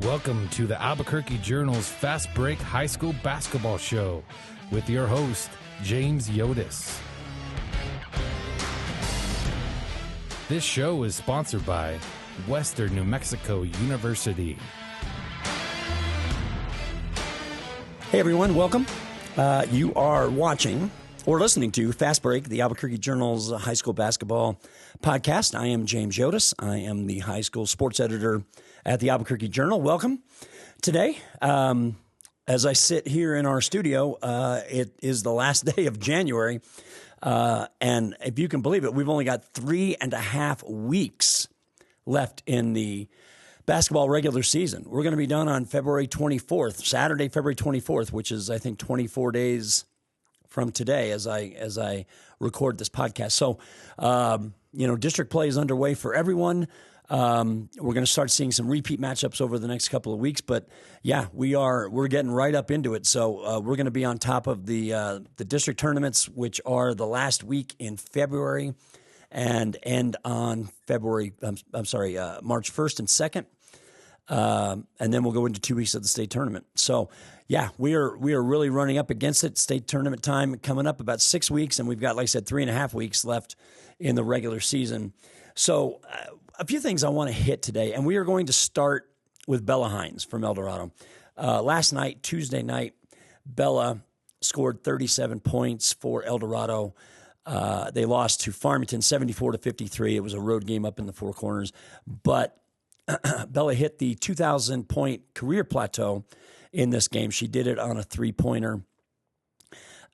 Welcome to the Albuquerque Journal's Fast Break High School Basketball Show with your host, James Yodice. This show is sponsored by Western New Mexico University. Hey everyone, welcome. You are watching or listening to Fast Break, the Albuquerque Journal's high school basketball podcast. I am James Yodice. I am the high school sports editor at the Albuquerque Journal. Welcome. Today, as I sit here in our studio, it is the last day of January. And if you can believe it, we've only got 3.5 weeks left in the basketball regular season. We're going to be done on February 24th, Saturday, February 24th, which is, I think, 24 days from today as I record this podcast. So, district play is underway for everyone. We're going to start seeing some repeat matchups over the next couple of weeks, but yeah, we're getting right up into it. So we're going to be on top of the district tournaments, which are the last week in February and end on March 1st and 2nd. And then we'll go into 2 weeks of the state tournament. So yeah, we are really running up against it. State tournament time coming up about 6 weeks, and we've got, like I said, 3.5 weeks left in the regular season. So a few things I want to hit today, and we are going to start with Bella Hines from El Dorado. Last night, Tuesday night, Bella scored 37 points for El Dorado. They lost to Farmington 74-53. It was a road game up in the Four Corners, but Bella hit the 2,000-point career plateau in this game. She did it on a three-pointer,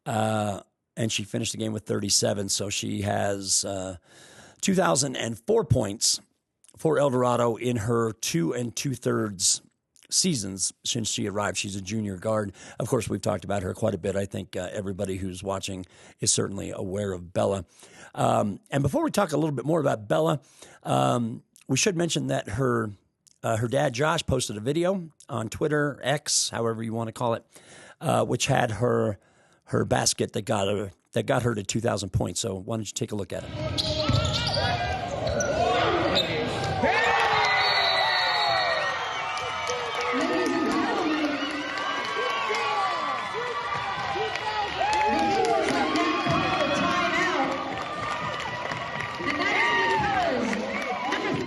and she finished the game with 37. So she has 2,004 points for El Dorado in her 2 2/3 seasons since she arrived. She's a junior guard. Of course, we've talked about her quite a bit. I think everybody who's watching is certainly aware of Bella. And before we talk a little bit more about Bella, we should mention that her dad, Josh, posted a video on Twitter, X, however you want to call it, which had her basket that got her to 2,000 points. So why don't you take a look at it?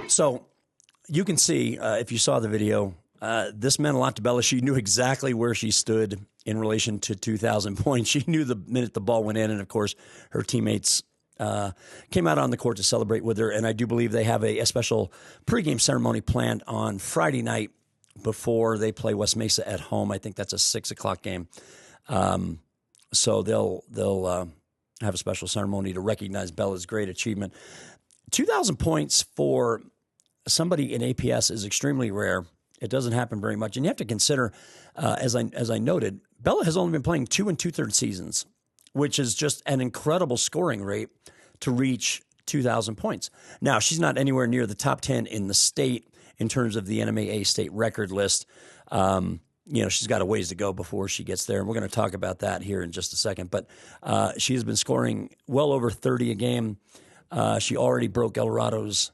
So you can see, if you saw the video, this meant a lot to Bella. She knew exactly where she stood in relation to 2,000 points. She knew the minute the ball went in, and of course, her teammates came out on the court to celebrate with her. And I do believe they have a special pregame ceremony planned on Friday night before they play West Mesa at home. I think that's a 6:00 game. So they'll have a special ceremony to recognize Bella's great achievement. 2,000 points for somebody in APS is extremely rare. It doesn't happen very much. And you have to consider, as I noted, Bella has only been playing 2 2/3 seasons, which is just an incredible scoring rate to reach 2,000 points. Now, she's not anywhere near the top 10 in the state in terms of the NMAA state record list. She's got a ways to go before she gets there. And we're going to talk about that here in just a second. But she has been scoring well over 30 a game. She already broke El Dorado's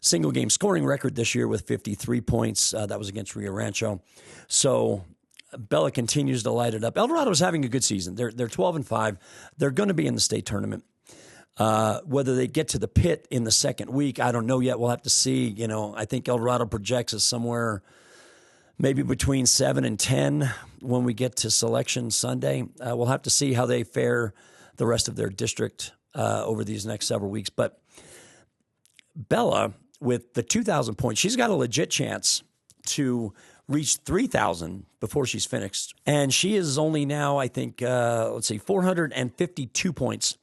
single-game scoring record this year with 53 points. That was against Rio Rancho. So Bella continues to light it up. El Dorado is having a good season. They're 12-5. They're going to be in the state tournament. Whether they get to the pit in the second week, I don't know yet. We'll have to see. I think El Dorado projects us somewhere maybe between 7 and 10 when we get to Selection Sunday. We'll have to see how they fare the rest of their district over these next several weeks. But Bella, with the 2,000 points, she's got a legit chance to reach 3,000 before she's finished. And she is only now, I think, 452 points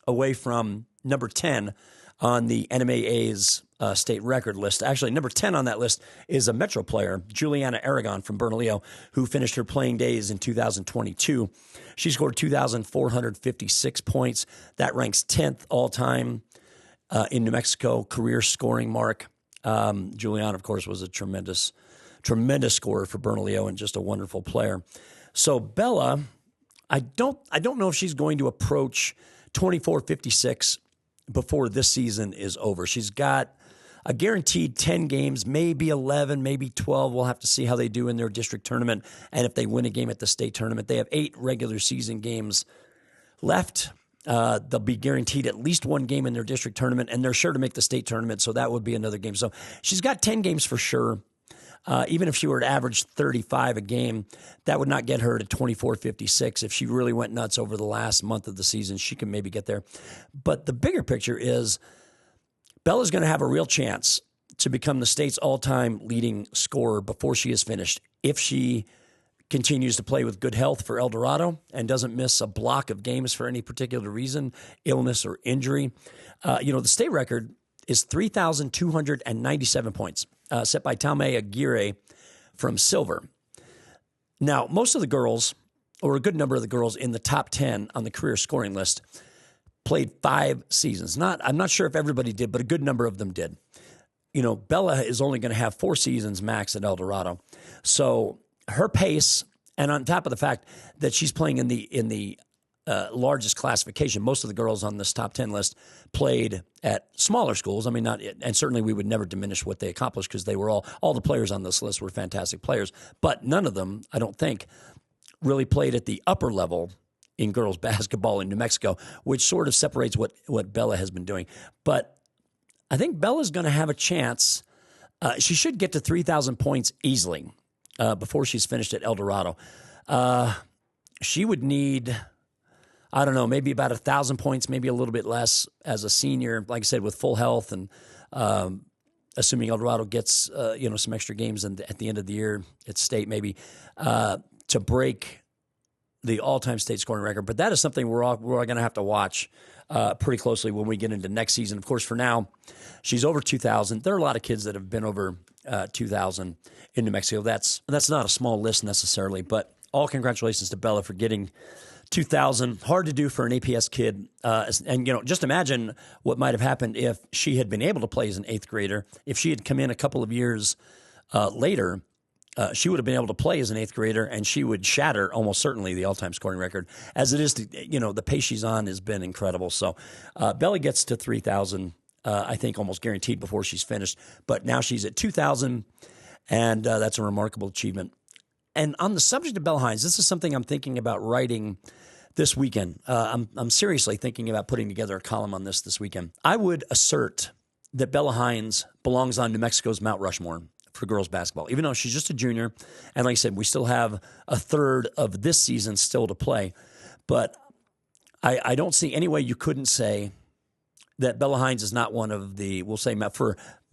away from number 10 on the NMAA's state record list. Actually, number 10 on that list is a Metro player, Juliana Aragon from Bernalillo, who finished her playing days in 2022. She scored 2,456 points. That ranks 10th all-time in New Mexico career scoring mark. Juliana, of course, was a tremendous scorer for Bernalillo and just a wonderful player. So Bella, I don't know if she's going to approach 2,456 before this season is over. She's got a guaranteed 10 games, maybe 11, maybe 12. We'll have to see how they do in their district tournament and if they win a game at the state tournament. They have 8 regular season games left. They'll be guaranteed at least one game in their district tournament, and they're sure to make the state tournament, so that would be another game. So she's got 10 games for sure. Even if she were to average 35 a game, that would not get her to 24-56. If she really went nuts over the last month of the season, she can maybe get there. But the bigger picture is Bella's going to have a real chance to become the state's all-time leading scorer before she is finished if she continues to play with good health for El Dorado and doesn't miss a block of games for any particular reason, illness or injury. The state record is 3,297 points, set by Talmay Aguirre from Silver. Now, most of the girls, or a good number of the girls in the top 10 on the career scoring list, played 5 seasons. I'm not sure if everybody did, but a good number of them did. Bella is only going to have 4 seasons max at El Dorado. So her pace, and on top of the fact that she's playing in the largest classification, most of the girls on this top 10 list played at smaller schools. I mean, and certainly we would never diminish what they accomplished because they were all the players on this list were fantastic players, but none of them, I don't think, really played at the upper level in girls basketball in New Mexico, which sort of separates what Bella has been doing. But I think Bella's going to have a chance. She should get to 3,000 points easily before she's finished at El Dorado. She would need, I don't know, maybe about 1,000 points, maybe a little bit less as a senior, like I said, with full health and assuming El Dorado gets some extra games at the end of the year at state, maybe to break the all-time state scoring record. But that is something we're going to have to watch pretty closely when we get into next season. Of course, for now, she's over 2,000. There are a lot of kids that have been over 2,000 in New Mexico. That's not a small list necessarily, but all congratulations to Bella for getting 2,000. Hard to do for an APS kid. And just imagine what might have happened if she had been able to play as an 8th grader. If she had come in a couple of years later, she would have been able to play as an 8th grader, and she would shatter almost certainly the all-time scoring record. As it is, the pace she's on has been incredible. So Bella gets to 3,000, I think, almost guaranteed before she's finished. But now she's at 2,000, and that's a remarkable achievement. And on the subject of Bella Hines, this is something I'm thinking about writing this weekend. I'm seriously thinking about putting together a column on this weekend. I would assert that Bella Hines belongs on New Mexico's Mount Rushmore for girls basketball, even though she's just a junior. And like I said, we still have a third of this season still to play. But I don't see any way you couldn't say that Bella Hines is not one of the, we'll say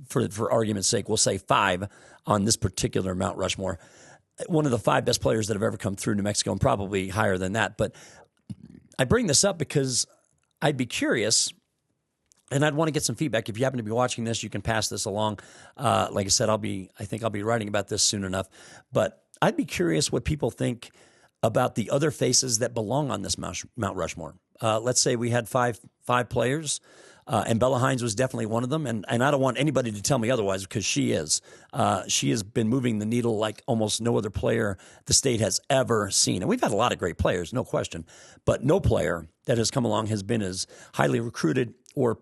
for argument's sake, we'll say 5 on this particular Mount Rushmore. One of the 5 best players that have ever come through New Mexico, and probably higher than that. But I bring this up because I'd be curious, and I'd want to get some feedback. If you happen to be watching this, you can pass this along. Like I said, I think I'll be writing about this soon enough. But I'd be curious what people think about the other faces that belong on this Mount Rushmore. Let's say we had five players, and Bella Hines was definitely one of them. And I don't want anybody to tell me otherwise, because she is. She has been moving the needle like almost no other player the state has ever seen. And we've had a lot of great players, no question. But no player that has come along has been as highly recruited or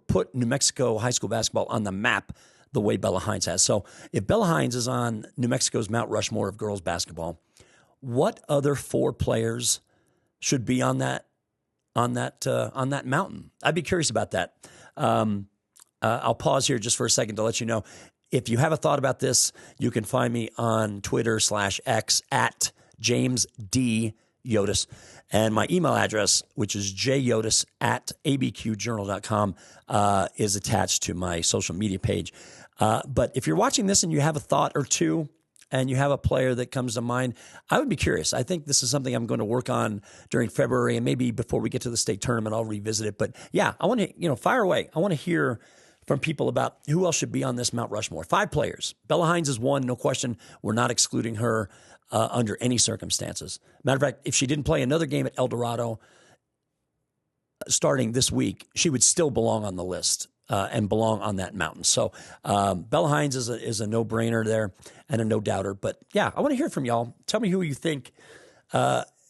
put New Mexico high school basketball on the map the way Bella Hines has. So if Bella Hines is on New Mexico's Mount Rushmore of girls basketball, what other 4 players should be on that mountain? I'd be curious about that. I'll pause here just for a second to let you know. If you have a thought about this, you can find me on Twitter/X at James D. Yodice. And my email address, which is jyodice@abqjournal.com, is attached to my social media page. But if you're watching this and you have a thought or two and you have a player that comes to mind, I would be curious. I think this is something I'm going to work on during February, and maybe before we get to the state tournament, I'll revisit it. But yeah, I want to, fire away. I want to hear from people about who else should be on this Mount Rushmore. 5 players. Bella Hines is one, no question. We're not excluding her under any circumstances. Matter of fact, if she didn't play another game at El Dorado starting this week, she would still belong on the list and belong on that mountain. So Bella Hines is a no-brainer there and a no-doubter. But yeah, I want to hear from y'all. Tell me who you think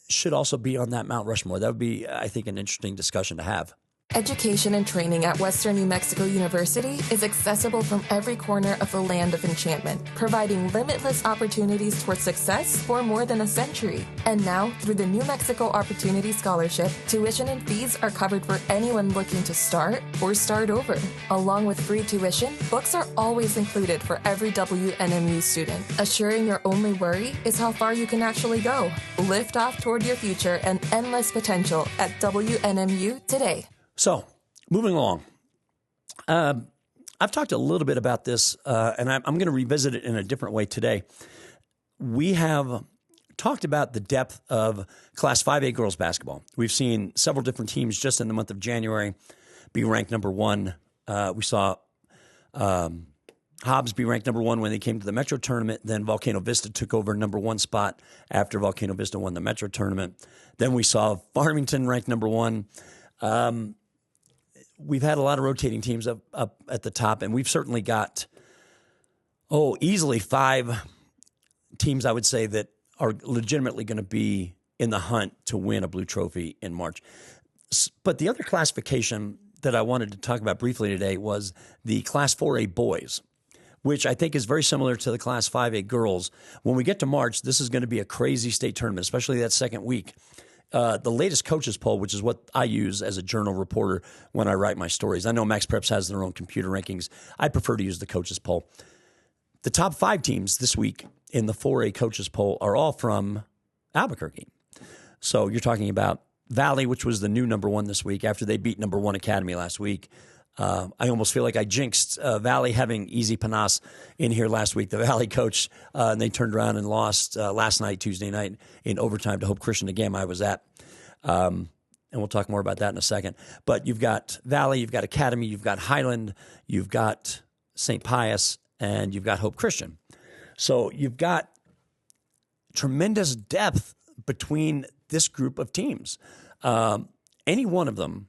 should also be on that Mount Rushmore. That would be, I think, an interesting discussion to have. Education and training at Western New Mexico University is accessible from every corner of the land of enchantment, providing limitless opportunities towards success for more than a century. And now, through the New Mexico Opportunity Scholarship, tuition and fees are covered for anyone looking to start or start over. Along with free tuition, books are always included for every WNMU student, assuring your only worry is how far you can actually go. Lift off toward your future and endless potential at WNMU today. So, moving along, I've talked a little bit about this, and I'm going to revisit it in a different way today. We have talked about the depth of Class 5A girls basketball. We've seen several different teams just in the month of January be ranked number one. We saw Hobbs be ranked number one when they came to the Metro tournament. Then Volcano Vista took over number one spot after Volcano Vista won the Metro tournament. Then we saw Farmington ranked number one. We've had a lot of rotating teams up at the top, and we've certainly got, easily 5 teams, I would say, that are legitimately going to be in the hunt to win a blue trophy in March. But the other classification that I wanted to talk about briefly today was the Class 4A boys, which I think is very similar to the Class 5A girls. When we get to March, this is going to be a crazy state tournament, especially that second week. The latest coaches poll, which is what I use as a journal reporter when I write my stories. I know Max Preps has their own computer rankings. I prefer to use the coaches poll. The top 5 teams this week in the 4A coaches poll are all from Albuquerque. So you're talking about Valley, which was the new number one this week after they beat number one Academy last week. I almost feel like I jinxed Valley having Easy Panas in here last week, the Valley coach, and they turned around and lost last night, Tuesday night, in overtime to Hope Christian, a game I was at. And we'll talk more about that in a second. But you've got Valley, you've got Academy, you've got Highland, you've got St. Pius, and you've got Hope Christian. So you've got tremendous depth between this group of teams. Any one of them...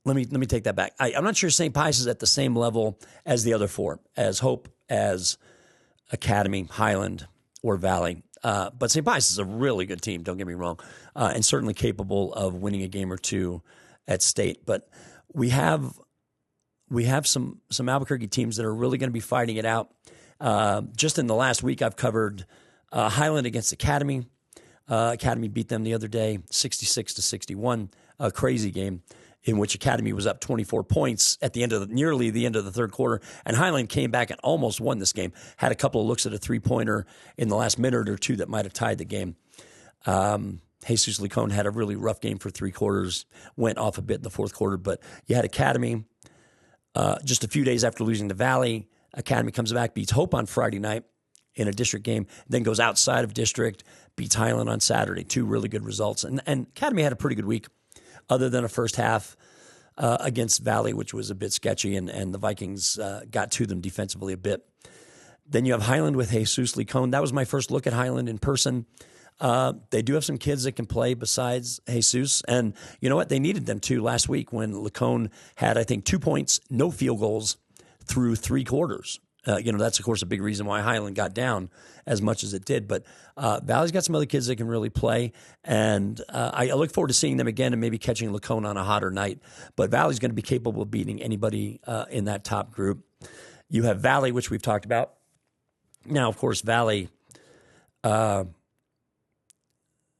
Let me take that back. I'm not sure St. Pius is at the same level as the other 4, as Hope, as Academy, Highland, or Valley. But St. Pius is a really good team, don't get me wrong, and certainly capable of winning a game or two at state. But we have some Albuquerque teams that are really going to be fighting it out. Just in the last week, I've covered Highland against Academy. Academy beat them the other day, 66-61, a crazy game in which Academy was up 24 points at the end of nearly the end of the third quarter, and Highland came back and almost won this game. Had a couple of looks at a three-pointer in the last minute or two that might have tied the game. Jesus Licon had a really rough game for 3 quarters, went off a bit in the fourth quarter, but you had Academy just a few days after losing to Valley. Academy comes back, beats Hope on Friday night in a district game, then goes outside of district, beats Highland on Saturday. 2 really good results. And Academy had a pretty good week, other than a first half against Valley, which was a bit sketchy, and the Vikings got to them defensively a bit. Then you have Highland with Jesus Licon. That was my first look at Highland in person. They do have some kids that can play besides Jesus. And you know what? They needed them too last week when Licon had, I think, 2 points, no field goals through 3 quarters. That's, of course, a big reason why Highland got down as much as it did. But Valley's got some other kids that can really play, and I look forward to seeing them again and maybe catching Licon on a hotter night. But Valley's going to be capable of beating anybody in that top group. You have Valley, which we've talked about. Now, of course, Valley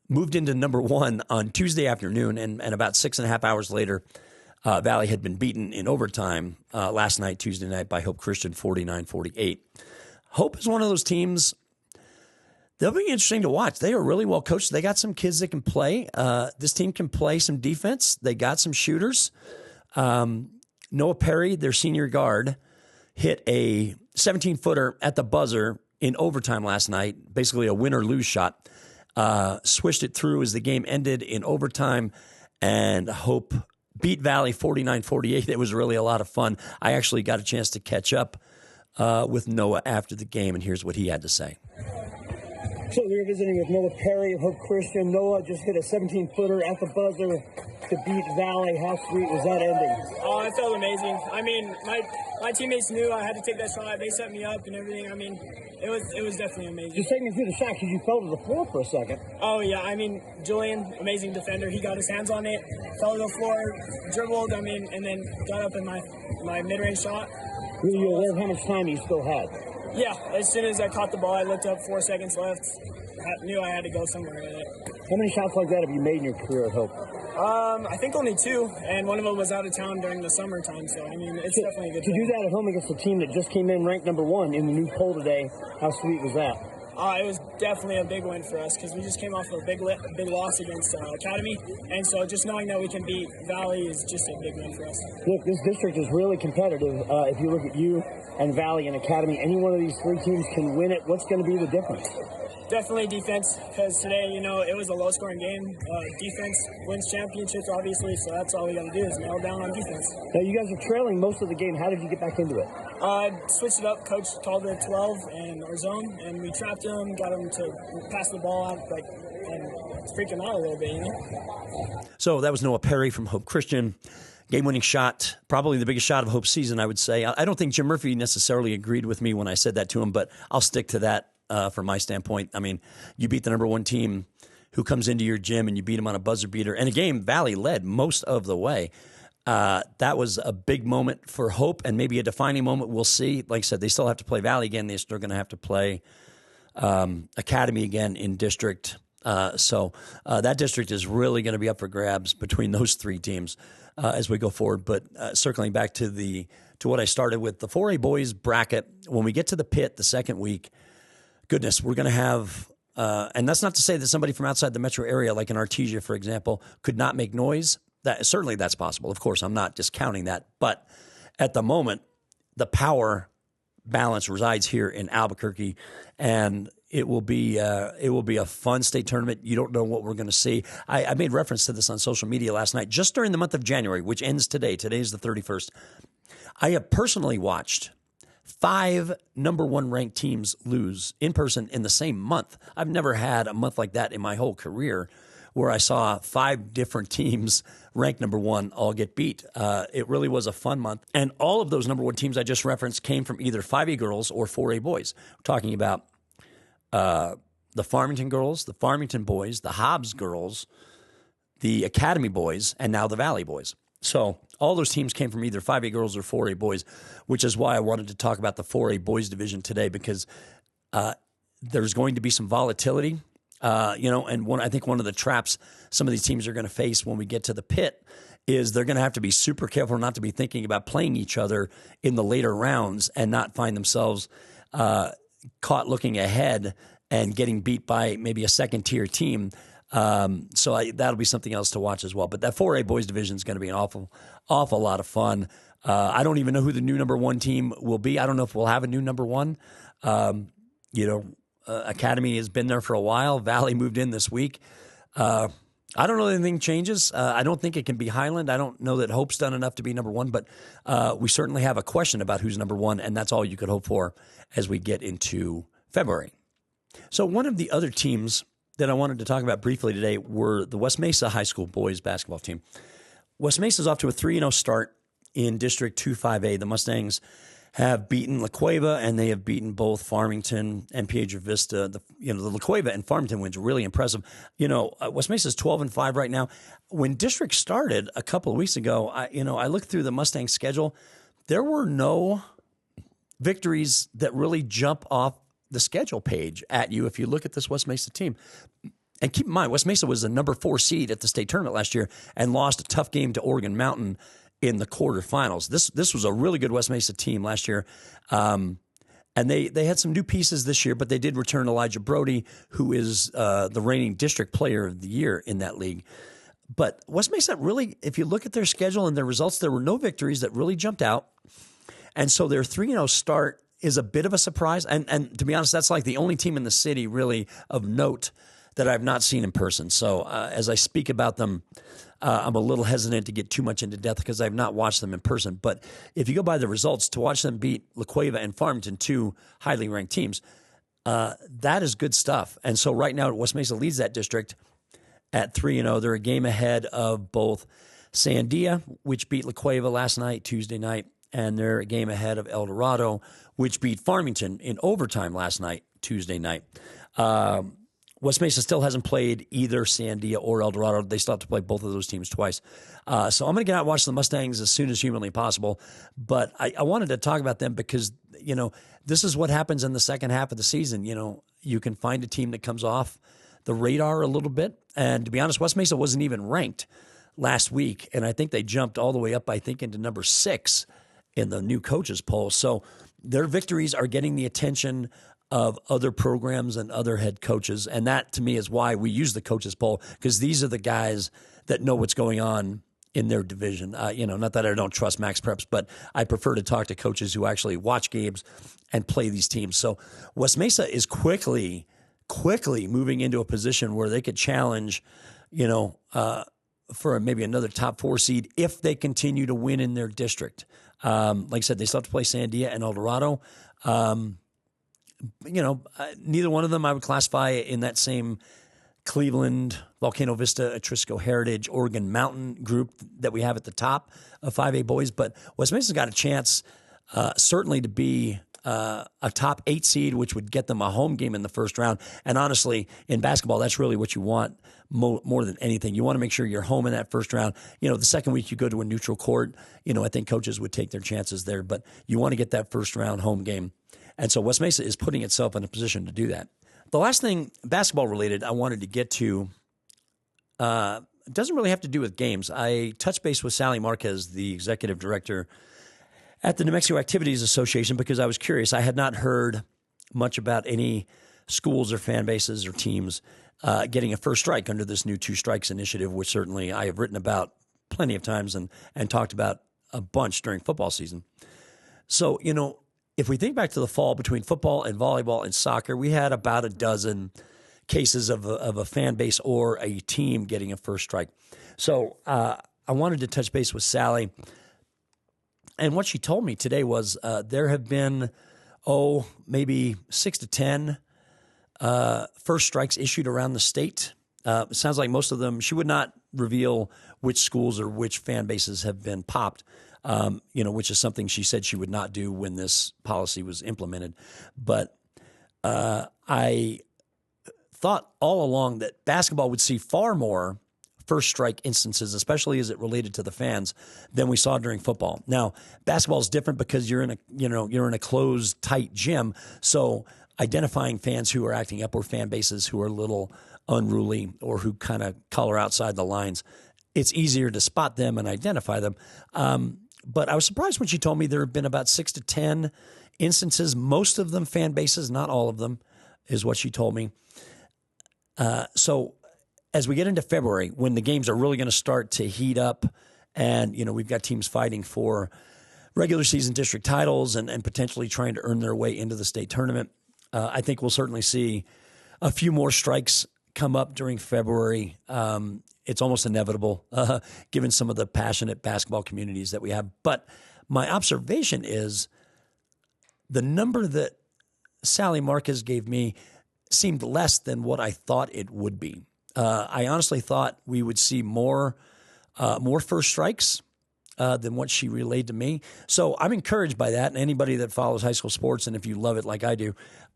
moved into number one on Tuesday afternoon, and about 6.5 hours later, Valley had been beaten in overtime last night, Tuesday night, by Hope Christian, 49-48. Hope is one of those teams, they'll be interesting to watch. They are really well coached. They got some kids that can play. This team can play some defense. They got some shooters. Noah Perry, their senior guard, hit a 17-footer at the buzzer in overtime last night, basically a win-or-lose shot. Swished it through as the game ended in overtime, and Hope beat Valley 49-48. It was really a lot of fun. I actually got a chance to catch up with Noah after the game, and here's what he had to say. So we were visiting with Noah Perry of Hope Christian. Noah just hit a 17-footer at the buzzer to beat Valley. How sweet was that ending? Oh, it felt amazing. I mean, my teammates knew I had to take that shot. They set me up and everything. I mean, it was definitely amazing. Just take me through the shot because you fell to the floor for a second. Oh, yeah. I mean, Julian, amazing defender. He got his hands on it, fell to the floor, dribbled, and then got up in my mid-range shot. Were you aware of how much time you still had? Yeah. As soon as I caught the ball, I looked up, 4 seconds left. I knew I had to go somewhere with it. How many shots like that have you made in your career at Hope? I think only 2, and one of them was out of town during the summertime, so, I mean, it's definitely a good to do that at home against a team that just came in ranked number 1 in the new poll today, how sweet was that? It was definitely a big win for us because we just came off of a big loss against Academy, and so just knowing that we can beat Valley is just a big win for us. Look, this district is really competitive. If you look at you and Valley and Academy, any one of these 3 teams can win it. What's going to be the difference? Definitely defense, because today, it was a low-scoring game. Defense wins championships, obviously, so that's all we got to do is nail down on defense. Now, you guys are trailing most of the game. How did you get back into it? Switched it up. Coach called it 12 and our zone, and we trapped him, got him to pass the ball out, and freak him out a little bit, So that was Noah Perry from Hope Christian. Game-winning shot, probably the biggest shot of Hope's season, I would say. I don't think Jim Murphy necessarily agreed with me when I said that to him, but I'll stick to that. From my standpoint, I mean, you beat the number 1 team who comes into your gym and you beat them on a buzzer beater. And a game Valley led most of the way. That was a big moment for Hope and maybe a defining moment. We'll see. Like I said, they still have to play Valley again. They're still going to have to play Academy again in district. So that district is really going to be up for grabs between those 3 teams as we go forward. But circling back to what I started with, the 4A boys bracket, when we get to the pit the second week, goodness, we're going to have, and that's not to say that somebody from outside the metro area, like in Artesia, for example, could not make noise. Certainly that's possible. Of course, I'm not discounting that. But at the moment, the power balance resides here in Albuquerque, and it will be a fun state tournament. You don't know what we're going to see. I made reference to this on social media last night. Just during the month of January, which ends today. Today is the 31st. I have personally watched 5 number 1 ranked teams lose in person in the same month. I've never had a month like that in my whole career where I saw 5 different teams ranked number 1 all get beat. It really was a fun month. And all of those number 1 teams I just referenced came from either 5A girls or 4A boys. We're talking about the Farmington girls, the Farmington boys, the Hobbs girls, the Academy boys, and now the Valley boys. So all those teams came from either 5A girls or 4A boys, which is why I wanted to talk about the 4A boys division today, because there's going to be some volatility, and I think one of the traps some of these teams are going to face when we get to the pit is they're going to have to be super careful not to be thinking about playing each other in the later rounds and not find themselves caught looking ahead and getting beat by maybe a second-tier team. So that'll be something else to watch as well. But that 4A boys division is going to be an awful lot of fun. I don't even know who the new number 1 team will be. I don't know if we'll have a new number 1. Academy has been there for a while. Valley moved in this week. I don't know if anything changes. I don't think it can be Highland. I don't know that Hope's done enough to be number 1, but we certainly have a question about who's number 1, and that's all you could hope for as we get into February. So one of the other teams that I wanted to talk about briefly today were the West Mesa High School boys basketball team. West Mesa's off to a 3-0 start in District 2-5A. The Mustangs have beaten La Cueva, and they have beaten both Farmington and Piedra Vista. The La Cueva and Farmington wins are really impressive. West Mesa's 12-5 right now. When District started a couple of weeks ago, I looked through the Mustang schedule. There were no victories that really jump off the schedule page at you if you look at this West Mesa team. And keep in mind, West Mesa was the number 4 seed at the state tournament last year and lost a tough game to Oregon Mountain in the quarterfinals. This was a really good West Mesa team last year. And they had some new pieces this year, but they did return Elijah Brody, who is the reigning district player of the year in that league. But West Mesa really, if you look at their schedule and their results, there were no victories that really jumped out. And so their 3-0 start is a bit of a surprise. And to be honest, that's like the only team in the city really of note that I've not seen in person. So as I speak about them, I'm a little hesitant to get too much into depth because I've not watched them in person. But if you go by the results, to watch them beat La Cueva and Farmington, 2 highly ranked teams, that is good stuff. And so right now, West Mesa leads that district. at 3-0. They're a game ahead of both Sandia, which beat La Cueva last night, Tuesday night, and they're a game ahead of El Dorado, which beat Farmington in overtime last night, Tuesday night. West Mesa still hasn't played either Sandia or El Dorado. They still have to play both of those teams twice. So I'm going to get out and watch the Mustangs as soon as humanly possible. But I wanted to talk about them because, this is what happens in the second half of the season. You can find a team that comes off the radar a little bit. And to be honest, West Mesa wasn't even ranked last week. And I think they jumped all the way up, into number 6 in the new coaches poll. So their victories are getting the attention of other programs and other head coaches. And that, to me, is why we use the coaches poll, because these are the guys that know what's going on in their division. Not that I don't trust Max Preps, but I prefer to talk to coaches who actually watch games and play these teams. So West Mesa is quickly moving into a position where they could challenge, for maybe another top 4 seed if they continue to win in their district. Like I said, they still have to play Sandia and El Dorado. Neither one of them I would classify in that same Cleveland, Volcano Vista, Atrisco Heritage, Oregon Mountain group that we have at the top of 5A boys. But West Mesa's got a chance certainly to be a top 8 seed, which would get them a home game in the first round. And honestly, in basketball, that's really what you want more than anything. You want to make sure you're home in that first round. The second week you go to a neutral court, I think coaches would take their chances there. But you want to get that first round home game. And so West Mesa is putting itself in a position to do that. The last thing, basketball related, I wanted to get to doesn't really have to do with games. I touched base with Sally Marquez, the executive director at the New Mexico Activities Association, because I was curious. I had not heard much about any schools or fan bases or teams getting a first strike under this new 2 strikes initiative, which certainly I have written about plenty of times and talked about a bunch during football season. So, if we think back to the fall between football and volleyball and soccer, we had about a dozen cases of a fan base or a team getting a first strike. So I wanted to touch base with Sally. And what she told me today was there have been, maybe 6 to 10 first strikes issued around the state. It sounds like most of them, she would not reveal which schools or which fan bases have been popped. Which is something she said she would not do when this policy was implemented. But I thought all along that basketball would see far more first strike instances, especially as it related to the fans, than we saw during football. Now, basketball is different because you're in a closed, tight gym. So identifying fans who are acting up or fan bases who are a little unruly or who kind of color outside the lines, it's easier to spot them and identify them. But I was surprised when she told me there have been about 6 to 10 instances, most of them fan bases, not all of them, is what she told me. So as we get into February, when the games are really going to start to heat up and, we've got teams fighting for regular season district titles and potentially trying to earn their way into the state tournament, I think we'll certainly see a few more strikes come up during February. It's almost inevitable, given some of the passionate basketball communities that we have. But my observation is the number that Sally Marquez gave me seemed less than what I thought it would be. I honestly thought we would see more first strikes than what she relayed to me. So I'm encouraged by that. And anybody that follows high school sports, and if you love it like I do,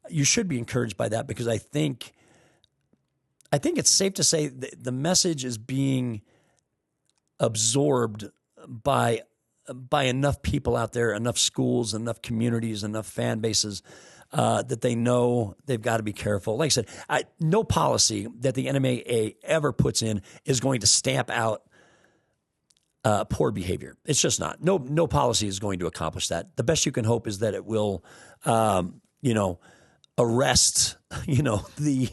you should be encouraged by that, because I think it's safe to say that the message is being absorbed by enough people out there, enough schools, enough communities, enough fan bases that they know they've got to be careful. Like I said, no policy that the NMAA ever puts in is going to stamp out poor behavior. It's just not. No policy is going to accomplish that. The best you can hope is that it will, arrest, the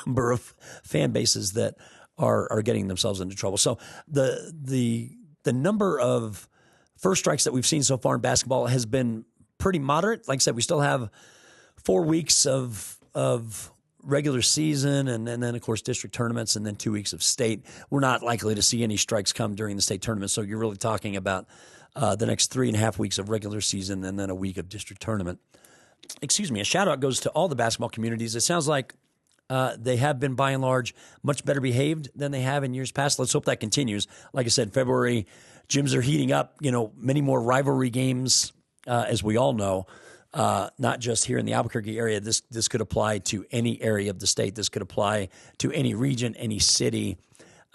number of fan bases that are getting themselves into trouble. So the number of first strikes that we've seen so far in basketball has been pretty moderate. Like I said, we still have 4 weeks of regular season and then, of course, district tournaments and then 2 weeks of state. We're not likely to see any strikes come during the state tournament. So you're really talking about the next 3.5 weeks of regular season and then a week of district tournament. Excuse me, a shout out goes to all the basketball communities. It sounds like They have been, by and large, much better behaved than they have in years past. Let's hope that continues. Like I said, February, gyms are heating up. Many more rivalry games, as we all know, not just here in the Albuquerque area. This could apply to any area of the state. This could apply to any region, any city.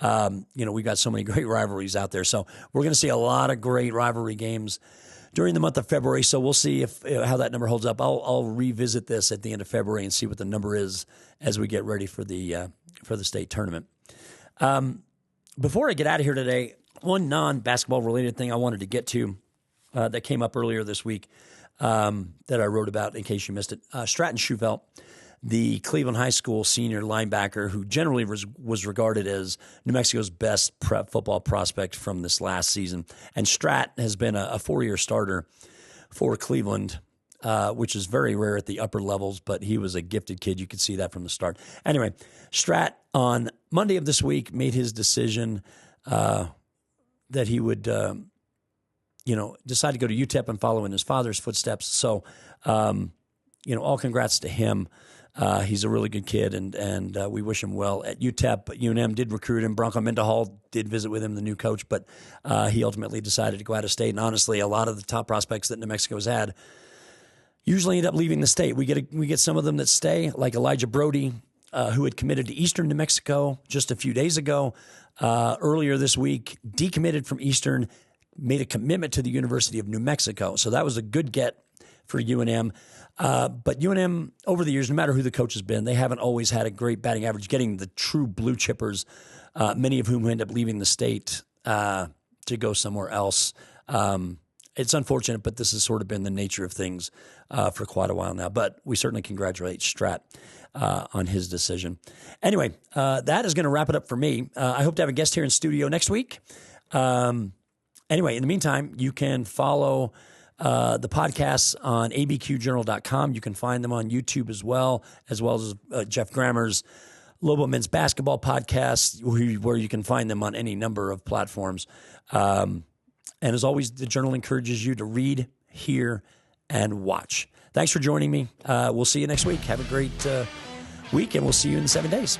We've got so many great rivalries out there. So we're going to see a lot of great rivalry games during the month of February. So we'll see how that number holds up. I'll revisit this at the end of February and see what the number is as we get ready for the state tournament. Before I get out of here today, one non-basketball related thing I wanted to get to that came up earlier this week that I wrote about in case you missed it. Stratton Schuvelt, the Cleveland High School senior linebacker who generally was regarded as New Mexico's best prep football prospect from this last season. And Strat has been a 4-year starter for Cleveland, which is very rare at the upper levels, but he was a gifted kid. You could see that from the start. Anyway, Strat on Monday of this week made his decision that he would decide to go to UTEP and follow in his father's footsteps. So, all congrats to him. He's a really good kid, and we wish him well at UTEP. But UNM did recruit him. Bronco Mendenhall did visit with him, the new coach, but he ultimately decided to go out of state. And honestly, a lot of the top prospects that New Mexico's had usually end up leaving the state. We get some of them that stay, like Elijah Brody, who had committed to Eastern New Mexico just a few days ago. Earlier this week, decommitted from Eastern, made a commitment to the University of New Mexico. So that was a good get for UNM. But UNM, over the years, no matter who the coach has been, they haven't always had a great batting average, getting the true blue chippers, many of whom end up leaving the state to go somewhere else. It's unfortunate, but this has sort of been the nature of things for quite a while now. But we certainly congratulate Strat on his decision. Anyway, that is going to wrap it up for me. I hope to have a guest here in studio next week. Anyway, in the meantime, you can follow the podcasts on abqjournal.com. You can find them on YouTube as well as Jeff Grammer's Lobo Men's Basketball podcast, where you can find them on any number of platforms. And as always, the Journal encourages you to read, hear, and watch. Thanks for joining me. We'll see you next week. Have a great week, and we'll see you in 7 days.